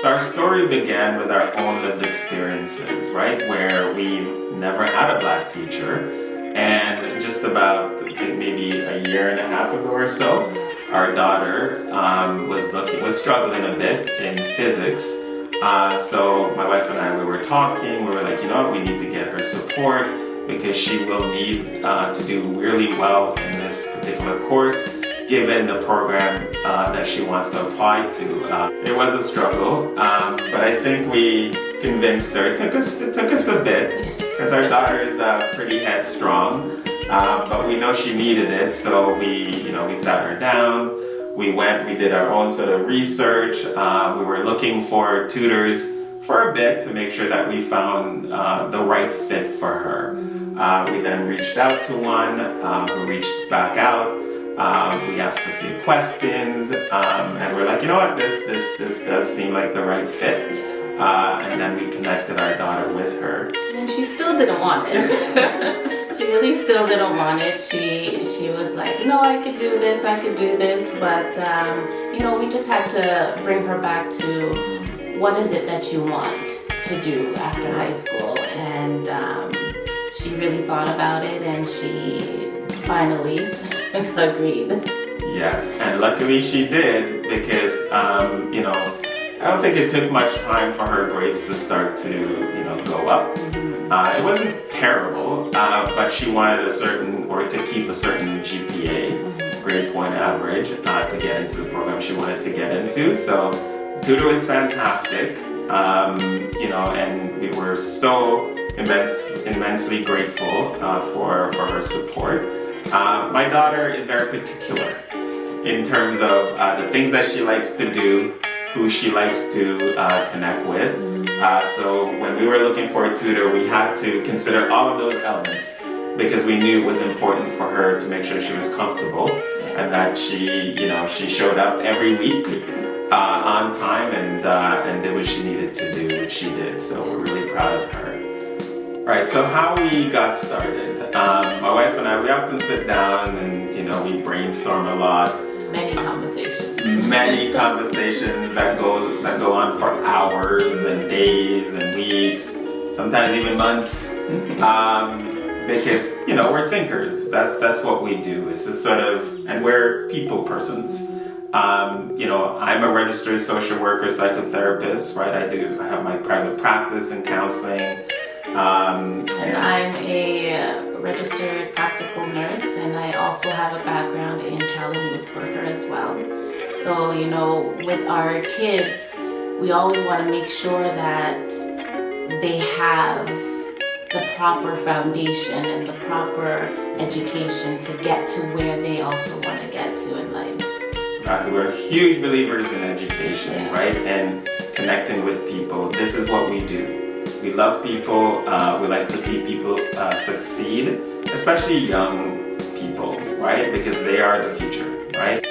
So our story began with our own lived experiences, right? Where we've never had a Black teacher. And just about, I think maybe a year and a half ago or so, our daughter was struggling a bit in physics. So my wife and I, we were talking, we were like, you know what, we need to get her support because she will need to do really well in this particular course, given the program that she wants to apply to. It was a struggle, but I think we convinced her. It took us a bit, because our daughter is pretty headstrong, but we know she needed it, so we sat her down. We did our own sort of research. We were looking for tutors for a bit to make sure that we found the right fit for her. We then reached out to one who reached back out. We asked a few questions, and we're like, you know what, this does seem like the right fit. And then we connected our daughter with her. And she still didn't want it. She really still didn't want it. She was like, I could do this, but we just had to bring her back to what is it that you want to do after high school. And she really thought about it, and she finally agreed. Yes, and luckily she did, because I don't think it took much time for her grades to start to go up. It wasn't terrible, but she wanted to keep a certain GPA, grade point average, to get into the program she wanted to get into. So the tutor was fantastic, and we were so immensely grateful for her support. My daughter is very particular in terms of the things that she likes to do, who she likes to connect with. So when we were looking for a tutor, we had to consider all of those elements, because we knew it was important for her to make sure she was comfortable, and that she showed up every week on time and did what she needed to do, which she did. So we're really proud of her. Right, so how we got started. My wife and I, we often sit down and we brainstorm a lot. Many conversations that go on for hours and days and weeks, sometimes even months. Because we're thinkers. That's what we do. It's just and we're people persons. I'm a registered social worker, psychotherapist, right? I have my private practice in counseling. And I'm a registered practical nurse, and I also have a background in child and youth worker as well. So, with our kids, we always want to make sure that they have the proper foundation and the proper education to get to where they also want to get to in life. Exactly. We're huge believers in education, right? And connecting with people. This is what we do. We love people. We like to see people succeed, especially young people, right? Because they are the future, right?